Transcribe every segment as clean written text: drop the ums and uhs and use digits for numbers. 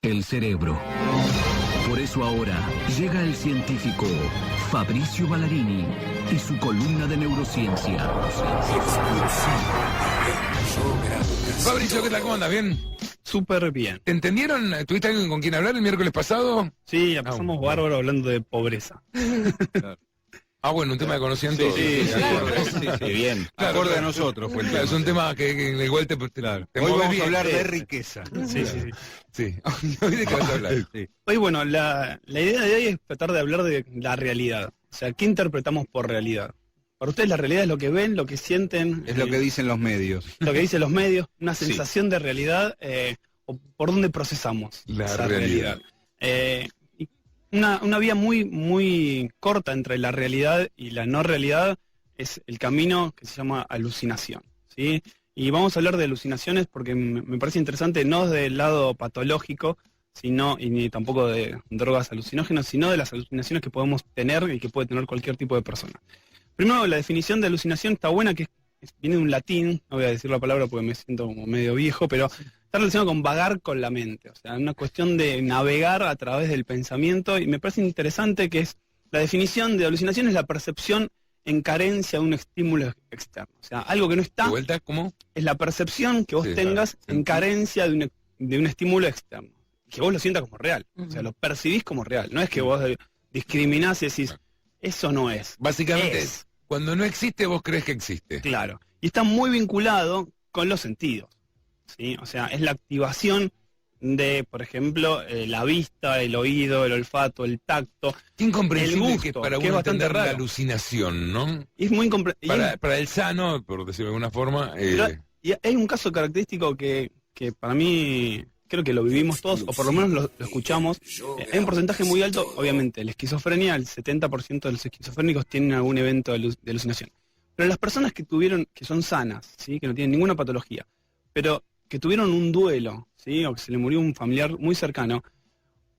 el cerebro. Por eso ahora llega el científico Fabrizio Ballarini y su columna de neurociencia. Fabrizio, ¿qué tal? ¿Cómo andas? ¿Bien? Súper bien. ¿Te entendieron? ¿Tuviste alguien con quien hablar el miércoles pasado? Sí, ya pasamos bárbaro hablando de pobreza. Claro. Ah, bueno, un tema de conocimiento. Sí, bien. Claro, Acorde a nosotros fue el tema. Es un tema que igual te Hoy mueve vamos bien. a hablar de riqueza. Sí. ¿Hoy de qué vas a hablar? Sí. Hoy, bueno, la idea de hoy es tratar de hablar de la realidad. O sea, ¿qué interpretamos por realidad? Para ustedes la realidad es lo que ven, lo que sienten. Es lo que dicen los medios. Lo que dicen los medios, una sensación de realidad, o por dónde procesamos La esa realidad. Y una vía muy corta entre la realidad y la no realidad es el camino que se llama alucinación, ¿sí? Y vamos a hablar de alucinaciones porque me parece interesante, no desde el lado patológico, sino, y ni tampoco de drogas alucinógenas, sino de las alucinaciones que podemos tener y que puede tener cualquier tipo de persona. Primero, la definición de alucinación está buena, que viene de un latín, no voy a decir la palabra porque me siento como medio viejo, pero está relacionado con vagar con la mente, o sea, una cuestión de navegar a través del pensamiento, y me parece interesante que es, la definición de alucinación es la percepción en carencia de un estímulo externo, o sea, algo que no está, ¿De vuelta? ¿Cómo? es la percepción que vos tengas en carencia de un estímulo externo, que vos lo sientas como real, o sea, lo percibís como real, no es que vos discriminás y decís, eso no es. Básicamente, Es. Cuando no existe, vos crees que existe. Claro. Y está muy vinculado con los sentidos, ¿sí? O sea, es la activación de, por ejemplo, la vista, el oído, el olfato, el tacto. Qué incomprensible El gusto, que para que es uno bastante entender la raro. alucinación, ¿no? Y es muy incomprensible. Para el sano, por decirlo de alguna forma... Y hay un caso característico que para mí creo que lo vivimos todos, o por lo menos lo escuchamos. Hay un porcentaje muy alto, obviamente, la esquizofrenia, el 70% de los esquizofrénicos tienen algún evento de alucinación. Pero las personas que son sanas, ¿sí? Que no tienen ninguna patología, pero que tuvieron un duelo, ¿sí? O que se le murió un familiar muy cercano,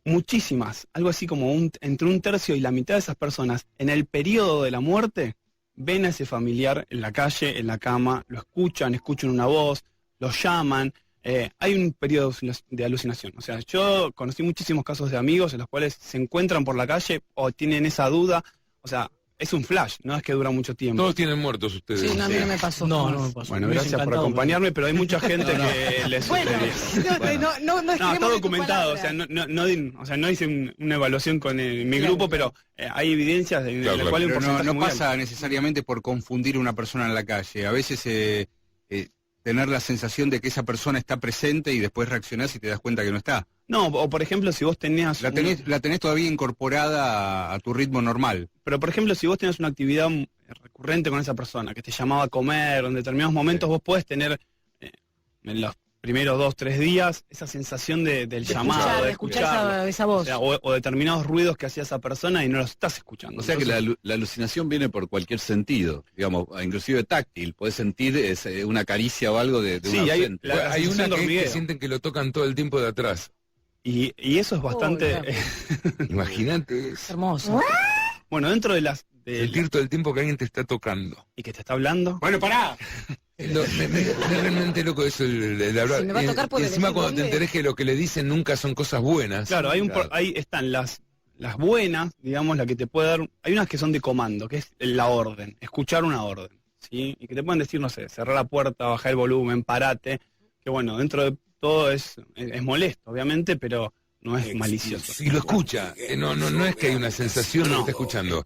muchísimas, algo así como entre un tercio y la mitad de esas personas, en el periodo de la muerte, ven a ese familiar en la calle, en la cama, lo escuchan una voz, lo llaman. Hay un periodo de alucinación. O sea, yo conocí muchísimos casos de amigos en los cuales se encuentran por la calle o tienen esa duda. O sea, es un flash, no es que dura mucho tiempo. Todos tienen muertos ustedes. Sí, no, a mí no me pasó. No me pasó. Bueno, Me hubiese gracias por encantado, acompañarme, pero hay mucha gente que les Bueno, sucedería. no Está documentado, o sea, no hice una evaluación con mi grupo, pero hay evidencias en Claro, la cual hay un Pero porcentaje no muy pasa alto. necesariamente por confundir a una persona en la calle. A veces tener la sensación de que esa persona está presente y después reaccionás y te das cuenta que no está. No, o por ejemplo, si vos tenías... La tenés todavía incorporada a tu ritmo normal. Pero por ejemplo, si vos tenés una actividad recurrente con esa persona, que te llamaba a comer, en determinados momentos vos podés tener, en los primeros 2-3 días, esa sensación del llamado, de escuchar esa voz. O sea, o determinados ruidos que hacía esa persona y no los estás escuchando. O sea que Entonces, la alucinación viene por cualquier sentido, digamos, inclusive táctil, podés sentir una caricia o algo de Sí, un hay- ausente. la Hay sensación una de que hormigueo. sienten que lo tocan todo el tiempo de atrás. y eso es bastante... Imagínate Es hermoso. bueno, dentro de sentir todo el tiempo que alguien te está tocando. y que te está hablando... Bueno, pará. Me realmente loco eso el hablar. Si me va a tocar, y puede encima decir cuando te dónde. enterés que lo que le dicen nunca son cosas buenas. Claro, ahí están las buenas, digamos, la que te puede dar... Hay unas que son de comando, que es la orden, escuchar una orden, ¿sí? Y que te pueden decir, no sé, cerrar la puerta, bajar el volumen, parate, que bueno, dentro de todo es molesto, obviamente, pero no es malicioso. Si lo escucha, no es que hay una sensación de que está escuchando.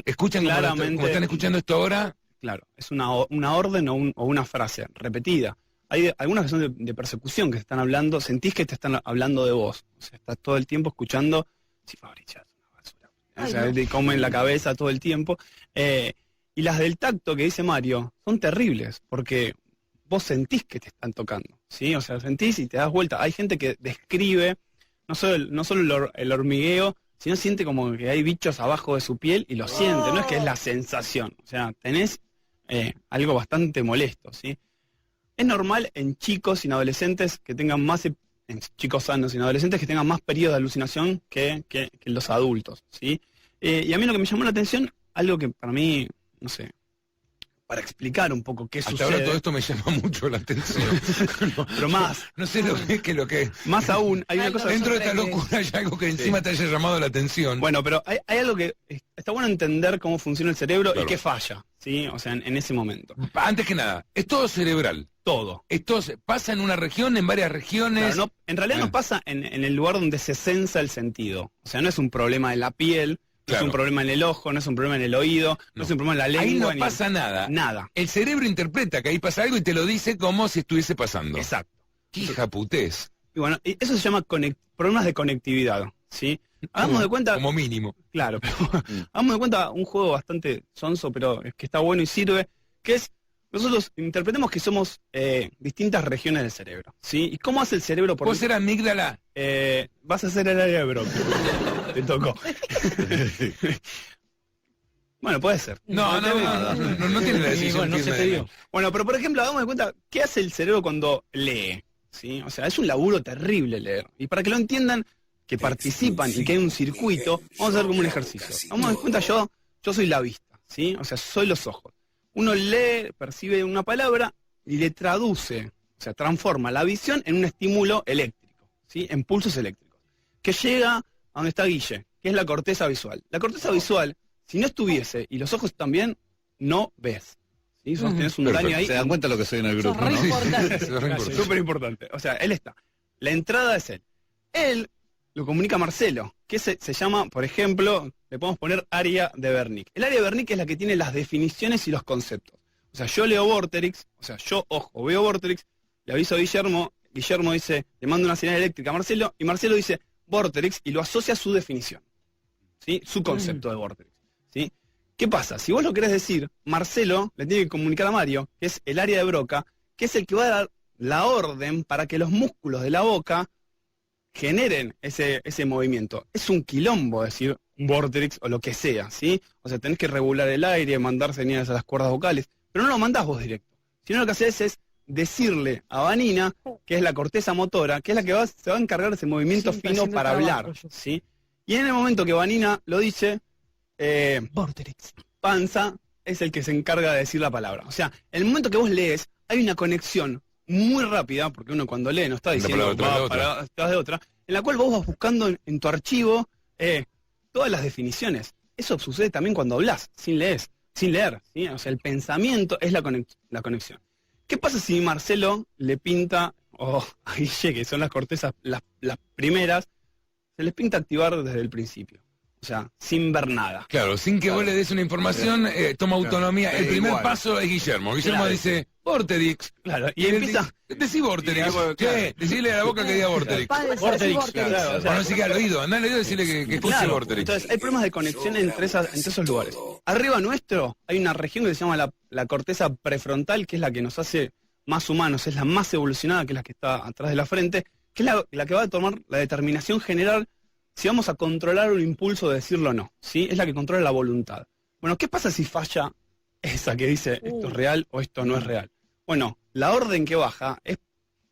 Escuchan claramente, como están escuchando esto ahora. claro, es una orden o una frase repetida. Hay algunas que son de persecución, que te están hablando, sentís que te están hablando de vos. O sea, estás todo el tiempo escuchando, si Fabricio es una basura. O sea, te comen la cabeza todo el tiempo. Y las del tacto que dice Mario son terribles, porque vos sentís que te están tocando, ¿sí? O sea, sentís y te das vuelta. Hay gente que describe no solo el hormigueo, sino siente como que hay bichos abajo de su piel y lo siente, no es que es la sensación. O sea, tenés algo bastante molesto, ¿sí? Es normal en chicos y en adolescentes que tengan más, en chicos sanos y en adolescentes que tengan más periodos de alucinación que los adultos, ¿sí? Y a mí lo que me llamó la atención, algo que para mí, no sé, para explicar un poco qué Hasta sucede. ahora todo esto me llama mucho la atención. Pero más, No sé lo que lo que... más aún, hay una cosa... Dentro de esta locura hay algo que encima te haya llamado la atención. Bueno, pero hay algo que está bueno entender cómo funciona el cerebro Claro. y qué falla, ¿sí? O sea, en ese momento. Antes que nada, es todo cerebral. Todo. Esto pasa en una región, en varias regiones. Claro, en realidad no pasa en el lugar donde se sensa el sentido. O sea, no es un problema de la piel, no Claro. es un problema en el ojo, no es un problema en el oído, no es un problema en la Ahí lengua. no pasa nada. Nada. El cerebro interpreta que ahí pasa algo y te lo dice como si estuviese pasando. Exacto. ¡Qué hija putés! Y bueno, eso se llama problemas de conectividad, ¿sí? Hagamos de cuenta... Como mínimo. Claro, pero hagamos de cuenta un juego bastante sonso, pero que está bueno y sirve, que es, nosotros interpretemos que somos distintas regiones del cerebro, ¿sí? ¿Y cómo hace el cerebro? ¿Vos eras amígdala? Vas a hacer el área de Broca. Te tocó. Bueno, puede ser. No tiene la decisión. Bueno, no se te dio. Bueno, pero por ejemplo, hagamos de cuenta, ¿qué hace el cerebro cuando lee? ¿Sí? O sea, es un laburo terrible leer. Y para que lo entiendan, que participan y que hay un circuito, vamos a hacer como un ejercicio. Vamos a dar cuenta, yo soy la vista, ¿sí? O sea, soy los ojos. Uno lee, percibe una palabra y le traduce, o sea, transforma la visión en un estímulo eléctrico, ¿sí? En pulsos eléctricos, que llega a donde está Guille, que es la corteza visual. La corteza visual, si no estuviese, y los ojos también, no ves. ¿Sí? Vos tenés un daño ahí. Se dan cuenta lo que soy en el grupo, Sos re ¿no? importante. Súper importante. O sea, él está. La entrada es él. Él lo comunica a Marcelo, que se llama, por ejemplo, le podemos poner área de Wernicke. El área de Wernicke es la que tiene las definiciones y los conceptos. O sea, yo leo Vorterix, o sea, yo, ojo, veo Vorterix, le aviso a Guillermo dice, le mando una señal eléctrica a Marcelo, y Marcelo dice Vorterix y lo asocia a su definición, ¿sí? Su concepto de Vorterix, ¿sí? ¿Qué pasa? Si vos lo querés decir, Marcelo le tiene que comunicar a Mario, que es el área de Broca, que es el que va a dar la orden para que los músculos de la boca generen ese movimiento. Es un quilombo decir Vorterix o lo que sea, ¿sí? O sea, tenés que regular el aire, mandar señales a las cuerdas vocales, pero no lo mandás vos directo. Sino lo que haces es decirle a Vanina, que es la corteza motora, que es la que se va a encargar de ese movimiento Siempre fino haciendo para trabajo hablar, yo. ¿sí? Y en el momento que Vanina lo dice, Vorterix. Panza es el que se encarga de decir la palabra. O sea, en el momento que vos lees, hay una conexión muy rápida, porque uno cuando lee no está diciendo tras de otra, en la cual vos vas buscando en tu archivo todas las definiciones. Eso sucede también cuando hablas, sin leer, ¿sí? O sea, el pensamiento es la conexión. ¿Qué pasa si Marcelo le pinta, a Guille, que son las cortezas, las primeras, se les pinta activar desde el principio? O sea, sin ver nada. Claro, sin que vos le des una información, toma autonomía. El primer igual. paso es Guillermo. Guillermo Claro. dice, Vorterix. Claro, y empieza... Decí Vorterix. Claro. Che, decirle a la boca que diga Vorterix. Vorterix. claro, o sea, O no siquiera al oído, andá al oído y decirle que escuche Claro, Vorterix. entonces hay problemas de conexión entre esos lugares. Arriba nuestro hay una región que se llama la corteza prefrontal, que es la que nos hace más humanos, es la más evolucionada, que es la que está atrás de la frente, que es la que va a tomar la determinación general si vamos a controlar un impulso de decirlo o no, ¿sí? Es la que controla la voluntad. Bueno, ¿qué pasa si falla esa que dice esto es real o esto no es real? Bueno, la orden que baja es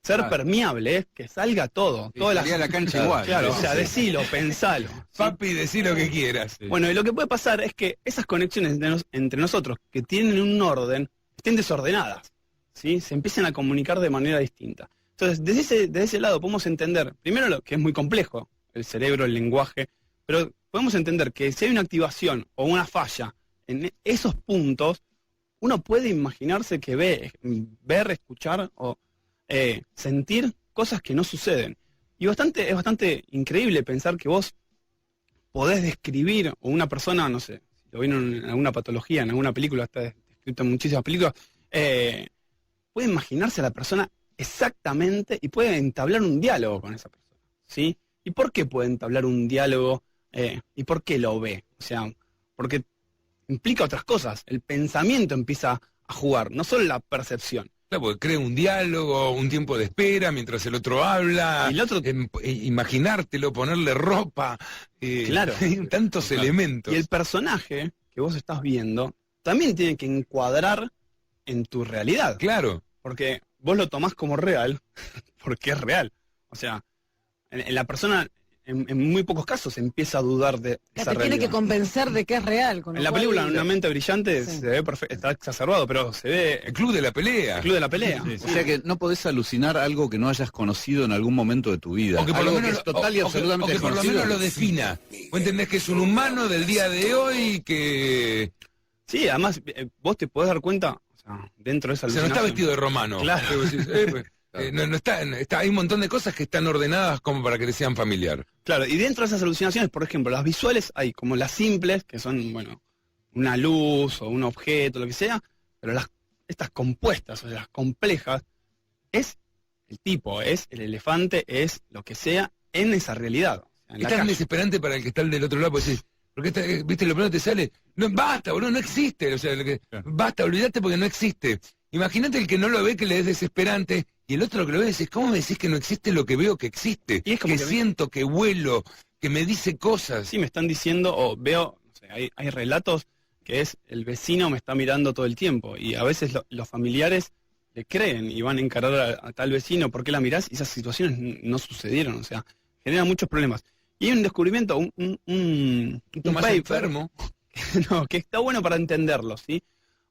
ser permeable, es que salga todo. Todas Salía a la cancha igual. Claro, ¿no? o sea, decilo, pensalo. ¿sí? Papi, decí lo que quieras. Bueno, y lo que puede pasar es que esas conexiones entre nosotros, que tienen un orden, estén desordenadas, ¿sí? Se empiecen a comunicar de manera distinta. Entonces, desde ese lado podemos entender, primero lo que es muy complejo, el cerebro, el lenguaje, pero podemos entender que si hay una activación o una falla en esos puntos, uno puede imaginarse que ver, escuchar o sentir cosas que no suceden. Y es bastante increíble pensar que vos podés describir, o una persona, no sé, si lo vieron en alguna patología, en alguna película, está descrito en muchísimas películas, puede imaginarse a la persona exactamente y puede entablar un diálogo con esa persona, ¿sí? ¿Y por qué puede entablar un diálogo? ¿Y por qué lo ve? O sea, porque implica otras cosas. El pensamiento empieza a jugar, no solo la percepción. Claro, porque crea un diálogo, un tiempo de espera mientras el otro habla, Y el otro- imaginártelo, ponerle ropa, Claro. hay tantos elementos. Y el personaje que vos estás viendo también tiene que encuadrar en tu realidad. Claro, Porque vos lo tomás como real, porque es real. O sea, en la persona en muy pocos casos se empieza a dudar de Ya esa te tiene realidad. que convencer de que es real. Con lo En la cual- película Una mente brillante Sí. se ve está exacerbado, pero se ve El club de la pelea. el club de la pelea. O sea que no podés alucinar algo que no hayas conocido en algún momento de tu vida. O que por lo Algo menos, que es total y absolutamente o que por lo desconocido. menos lo defina. Vos entendés que es un humano del día de hoy que... Sí, además vos te podés dar cuenta, o sea, dentro de esa O sea, no está alucinación. vestido de romano. Claro. Que vos decís, no está, hay un montón de cosas que están ordenadas como para que te sean familiar. Claro, y dentro de esas alucinaciones, por ejemplo, las visuales hay como las simples, que son, bueno, una luz o un objeto, lo que sea, pero estas compuestas, o sea, las complejas, es el tipo, es el elefante, es lo que sea en esa realidad. O sea, en la Es tan calle. desesperante para el que está del otro lado, porque decís, viste, lo primero que te sale, no, basta, boludo, no existe, o sea, basta, olvídate porque no existe. Imagínate el que no lo ve, que le es desesperante, y el otro que lo ve, decís, ¿cómo me decís que no existe lo que veo que existe? Y es como que que siento, que vuelo, que me dice cosas. Sí, me están diciendo, o veo, no sé, hay relatos que es el vecino me está mirando todo el tiempo, y a veces los familiares le creen y van a encarar a tal vecino, ¿por qué la mirás? Y esas situaciones no sucedieron, o sea, generan muchos problemas. Y hay un descubrimiento, un Más paper, enfermo. no, que está bueno para entenderlo, ¿sí?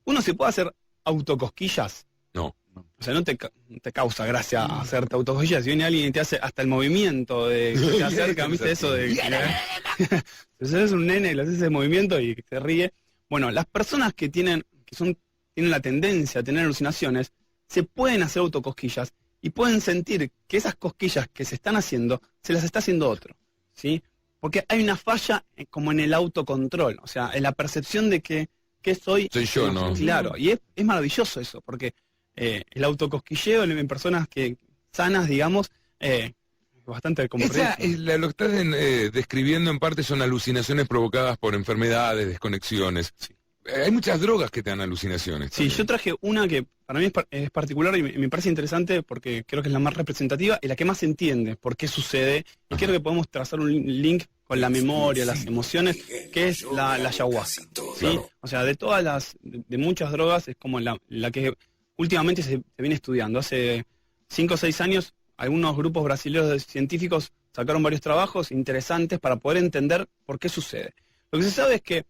Uno se puede hacer autocosquillas. No. O sea, no te causa gracia hacerte autocosquillas. Si viene alguien y te hace hasta el movimiento de que te acerca, ¿viste eso de entonces eres un nene y le haces ese movimiento y se ríe? Bueno, las personas que tienen la tendencia a tener alucinaciones, se pueden hacer autocosquillas y pueden sentir que esas cosquillas que se están haciendo, se las está haciendo otro, ¿sí? Porque hay una falla como en el autocontrol, o sea, en la percepción de que soy yo, ¿no? Claro, y es maravilloso eso, porque el autocosquilleo en personas sanas, digamos, bastante como Esa riesgo. es lo que estás describiendo en parte son alucinaciones provocadas por enfermedades, desconexiones. Hay muchas drogas que te dan alucinaciones. Sí, también. yo traje una que para mí es particular y me parece interesante porque creo que es la más representativa y la que más se entiende por qué sucede. Y creo que podemos trazar un link con la memoria, las emociones, que es la ayahuasca. ¿sí? Claro. O sea, de muchas drogas es como la que últimamente se viene estudiando. Hace 5 o 6 años, algunos grupos brasileños de científicos sacaron varios trabajos interesantes para poder entender por qué sucede. Lo que se sabe es que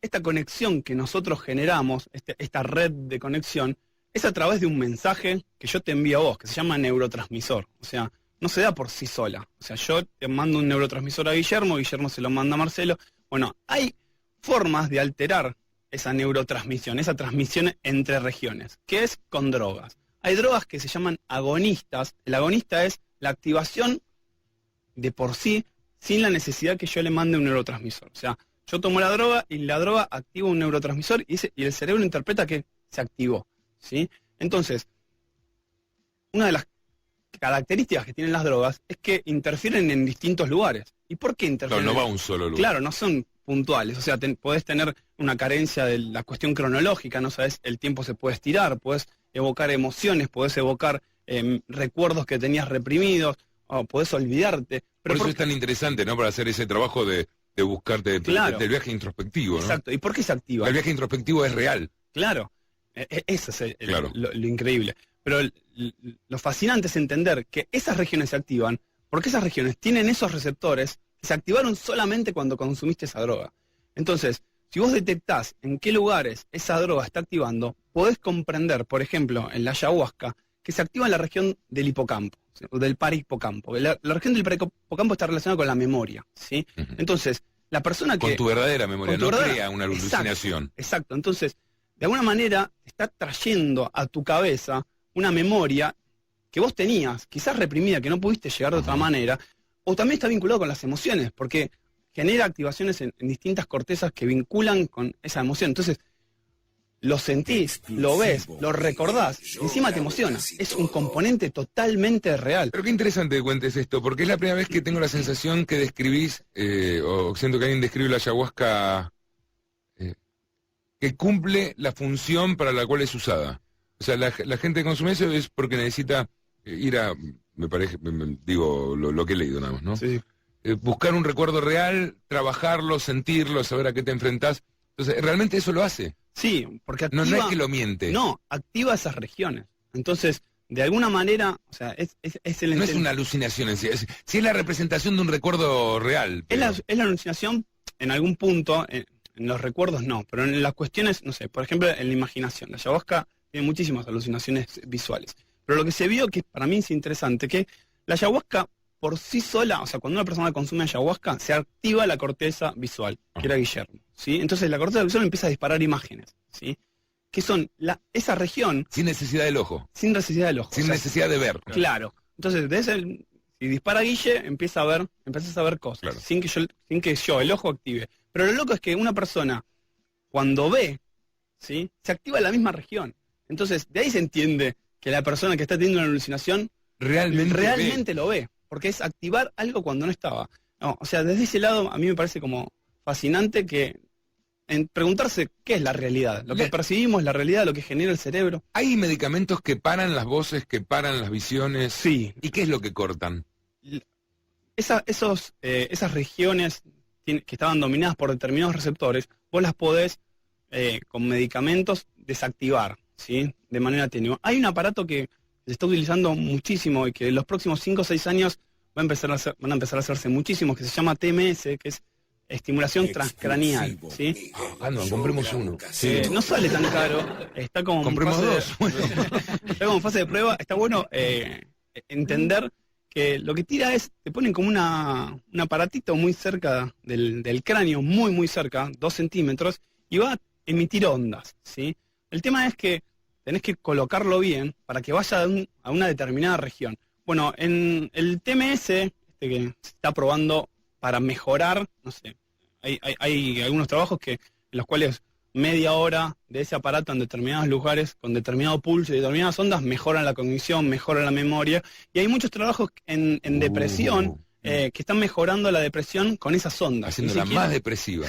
esta conexión que nosotros generamos, esta red de conexión, es a través de un mensaje que yo te envío a vos, que se llama neurotransmisor. O sea, no se da por sí sola. O sea, yo te mando un neurotransmisor a Guillermo se lo manda a Marcelo. Bueno, hay formas de alterar esa neurotransmisión, esa transmisión entre regiones, que es con drogas. Hay drogas que se llaman agonistas. El agonista es la activación de por sí, sin la necesidad que yo le mande un neurotransmisor. O sea, yo tomo la droga y la droga activa un neurotransmisor y el cerebro interpreta que se activó, ¿sí? Entonces, una de las características que tienen las drogas es que interfieren en distintos lugares. ¿Y por qué interfieren? No va a un solo lugar. Claro, no son puntuales. O sea, podés tener una carencia de la cuestión cronológica, no sabes, el tiempo se puede estirar, podés evocar emociones, podés evocar recuerdos que tenías reprimidos, o podés olvidarte. Por eso es tan interesante, ¿no? Para hacer ese trabajo de buscarte Claro. del viaje introspectivo, ¿no? Exacto. ¿Y por qué se activa? El viaje introspectivo es real. Claro, eso es Claro. lo increíble. Pero lo fascinante es entender que esas regiones se activan porque esas regiones tienen esos receptores que se activaron solamente cuando consumiste esa droga. Entonces, si vos detectás en qué lugares esa droga está activando, podés comprender, por ejemplo, en la ayahuasca, que se activa en la región del hipocampo, ¿sí? O del parahipocampo. La región del parahipocampo está relacionada con la memoria, ¿sí? Ujú. Entonces, la persona que... Con tu verdadera memoria, con tu no verdadera- crea una Exacto. alucinación. Exacto, entonces, de alguna manera, está trayendo a tu cabeza una memoria que vos tenías, quizás reprimida, que no pudiste llegar de otra manera, o también está vinculado con las emociones, porque genera activaciones en distintas cortezas que vinculan con esa emoción. Entonces, lo sentís, lo ves, lo recordás, y encima te emociona. Es un componente totalmente real. Pero qué interesante que cuentes esto, porque es la primera vez que tengo la sensación que describís, o siento que alguien describe la ayahuasca que cumple la función para la cual es usada. O sea, la gente que consume eso es porque necesita ir a, me parece, digo lo que he leído nada más, ¿no? Sí. Buscar un recuerdo real, trabajarlo, sentirlo, saber a qué te enfrentás. Entonces, realmente eso lo hace. Sí, porque No, activa... no es que lo miente. No, activa esas regiones. Entonces, de alguna manera, o sea, es el No es una alucinación en sí, sí es la representación de un recuerdo real. es la alucinación en algún punto, en los recuerdos no, pero en las cuestiones, no sé, por ejemplo, en la imaginación. La ayahuasca tiene muchísimas alucinaciones visuales. Pero lo que se vio, que para mí es interesante, que la ayahuasca por sí sola, o sea, cuando una persona consume ayahuasca, se activa la corteza visual, que era Guillermo, ¿sí? Entonces la corteza visual empieza a disparar imágenes, ¿sí? Que son esa región... Sin necesidad del ojo. Sin necesidad del ojo. Sin o sea, necesidad de ver. Claro. Entonces, si dispara Guille, empezás a ver cosas, Claro. sin que yo, el ojo, active. Pero lo loco es que una persona, cuando ve, ¿sí? Se activa la misma región. Entonces, de ahí se entiende que la persona que está teniendo una alucinación Realmente lo ve, porque es activar algo cuando no estaba. No, o sea, desde ese lado a mí me parece como fascinante que en preguntarse qué es la realidad, lo que percibimos, la realidad, lo que genera el cerebro. ¿Hay medicamentos que paran las voces, que paran las visiones? Sí. ¿Y qué es lo que cortan? Esas regiones que estaban dominadas por determinados receptores, vos las podés con medicamentos desactivar, ¿sí? De manera tenue. Hay un aparato que se está utilizando muchísimo y que en los próximos 5 o 6 años van a empezar a hacerse muchísimos, que se llama TMS, que es estimulación transcranial, ¿sí? No, compremos uno. No sale tan caro, está como Compremos dos. está como en fase de prueba, está bueno entender que lo que tira te ponen como un aparatito muy cerca del cráneo, muy muy cerca, 2 centímetros, y va a emitir ondas, ¿sí? El tema es que tenés que colocarlo bien para que vaya a una determinada región. Bueno, en el TMS, que se está probando para mejorar, no sé, hay algunos trabajos en los cuales media hora de ese aparato en determinados lugares, con determinado pulso y determinadas ondas, mejoran la cognición, mejoran la memoria, y hay muchos trabajos en depresión que están mejorando la depresión con esas ondas. Haciéndola más depresiva.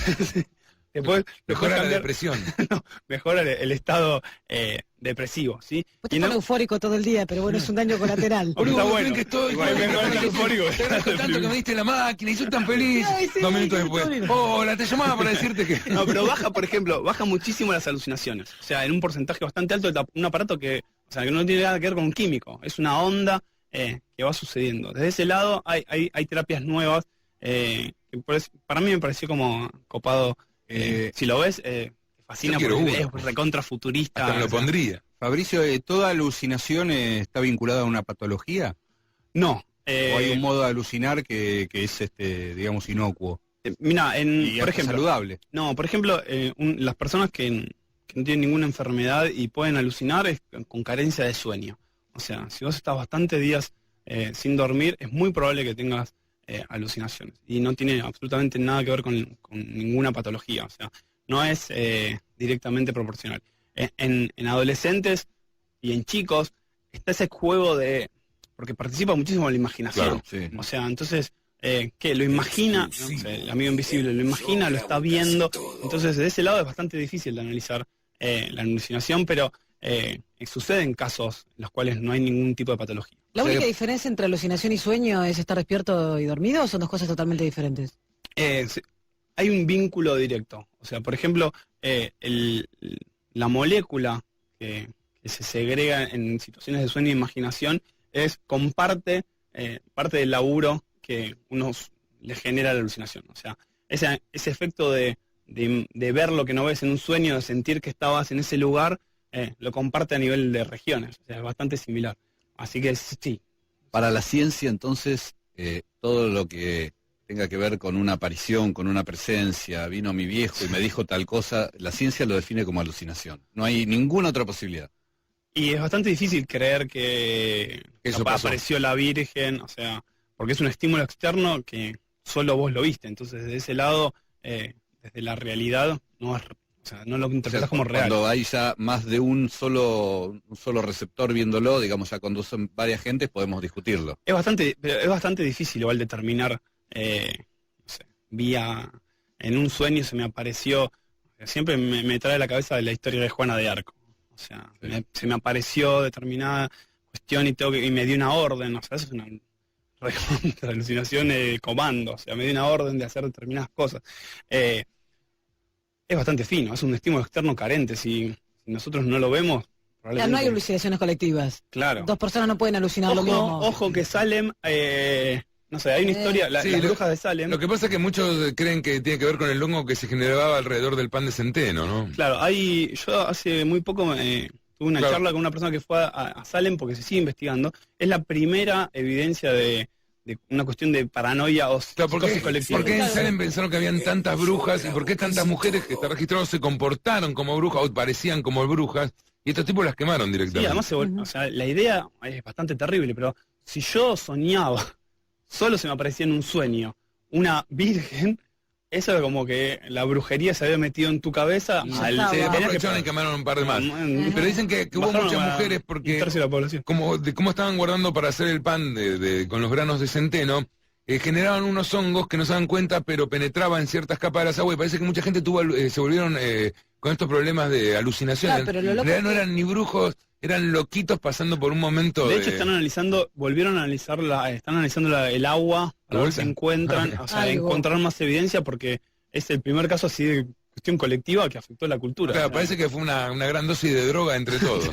Mejora la depresión. No, mejora el estado depresivo, ¿sí? Vos te pones eufórico todo el día, pero bueno, es un daño colateral. Está bueno. Que estoy Igual me parece eufórico. Te agradezco tanto que me diste la máquina y soy tan feliz. Ay, sí, 2 minutos qué después. historia. Hola, te llamaba para decirte que... No, pero baja, por ejemplo, baja muchísimo las alucinaciones. O sea, en un porcentaje bastante alto, un aparato que no tiene nada que ver con un químico. Es una onda que va sucediendo. Desde ese lado hay terapias nuevas que para mí me pareció como copado. Si lo ves, te fascina Yo porque quiero es recontra futurista. Hasta me lo pondría. Fabricio, ¿toda alucinación está vinculada a una patología? No. ¿O hay un modo de alucinar que es, digamos, inocuo? Mira, Y por hasta ejemplo, saludable. no, por ejemplo, las personas que no tienen ninguna enfermedad y pueden alucinar es con carencia de sueño. O sea, si vos estás bastantes días sin dormir, es muy probable que tengas alucinaciones. Y no tiene absolutamente nada que ver con ninguna patología. O sea, no es directamente proporcional. En adolescentes y en chicos está ese juego porque participa muchísimo en la imaginación. Claro, sí. O sea, entonces, ¿qué? Lo imagina, ¿no? O sea, el amigo invisible lo imagina, lo está viendo. Entonces, de ese lado es bastante difícil de analizar la alucinación, pero suceden casos en los cuales no hay ningún tipo de patología. ¿La única diferencia entre alucinación y sueño es estar despierto y dormido o son dos cosas totalmente diferentes? Hay un vínculo directo. O sea, por ejemplo, la molécula que se segrega en situaciones de sueño e imaginación comparte parte del laburo que uno le genera la alucinación. O sea, ese efecto de ver lo que no ves en un sueño, de sentir que estabas en ese lugar, lo comparte a nivel de regiones. O sea, es bastante similar. Así que sí. Para la ciencia, entonces, todo lo que tenga que ver con una aparición, con una presencia, vino mi viejo y me dijo tal cosa, la ciencia lo define como alucinación. No hay ninguna otra posibilidad. Y es bastante difícil creer que Eso capaz pasó. apareció la Virgen, o sea, porque es un estímulo externo que solo vos lo viste. Entonces, de ese lado, desde la realidad, no lo interpretás como real. Cuando hay ya más de un solo receptor viéndolo, digamos, ya cuando son varias gentes, podemos discutirlo. Es bastante difícil igual determinar, no sé, en un sueño se me apareció, siempre me trae a la cabeza la historia de Juana de Arco. O sea, Sí. se me apareció determinada cuestión y me dio una orden, o sea, eso es una alucinación de comando, o sea, me dio una orden de hacer determinadas cosas. Es bastante fino, es un estímulo externo carente, si nosotros no lo vemos, Ya no hay probablemente. alucinaciones colectivas. Claro. Dos personas no pueden alucinar lo mismo. Ojo que Salem, no sé, hay una historia, Sí, las lo- brujas de Salem. Lo que pasa es que muchos creen que tiene que ver con el hongo que se generaba alrededor del pan de centeno, ¿no? Claro, yo hace muy poco tuve una Claro. charla con una persona que fue a Salem porque se sigue investigando. Es la primera evidencia de una cuestión de paranoia o Claro, ¿por psicosis qué, colectiva. por qué en Salem pensaron que habían tantas brujas y por qué tantas mujeres que está registrado se comportaron como brujas o parecían como brujas y estos tipos las quemaron Sí, directamente? además, o sea, la idea es bastante terrible, pero si yo soñaba, solo se me aparecía en un sueño, una virgen, eso era como que la brujería se había metido en tu cabeza. Y ya al- estaba. Sí, después tenías que- aprovecharon y quemaron un par de más. Mm, Pero dicen que hubo bajaron muchas a mujeres un porque tercio de la población. de cómo estaban guardando para hacer el pan con los granos de centeno, generaban unos hongos que no se dan cuenta, pero penetraban en ciertas capas de las aguas y parece que mucha gente se volvieron con estos problemas de alucinaciones. Claro, pero lo En loco realidad no es que- eran ni brujos, eran loquitos pasando por un momento De hecho, volvieron a analizar están analizando el agua para ver si vuelta? encuentran, o sea, Algo. encontrar más evidencia porque es el primer caso así de cuestión colectiva que afectó la cultura. Claro, O sea, parece que fue una gran dosis de droga entre todos.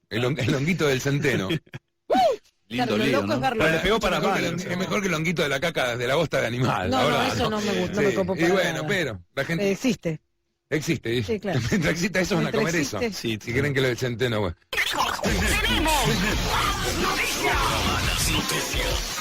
El honguito del centeno. Lindo Claro, lo lío, loco es ¿no? verlo. Pero le pegó para Es mejor mal, que o sea. es mejor que el honguito de la caca de la bosta de animal. No, la no, verdad, eso no me gusta, no me copo Y para bueno, nada. pero la gente Existe. existe. Sí, claro. Mientras exista eso van a Mientras comer eso. existe. Sí, Si creen que lo del centeno, bueno. Noticias.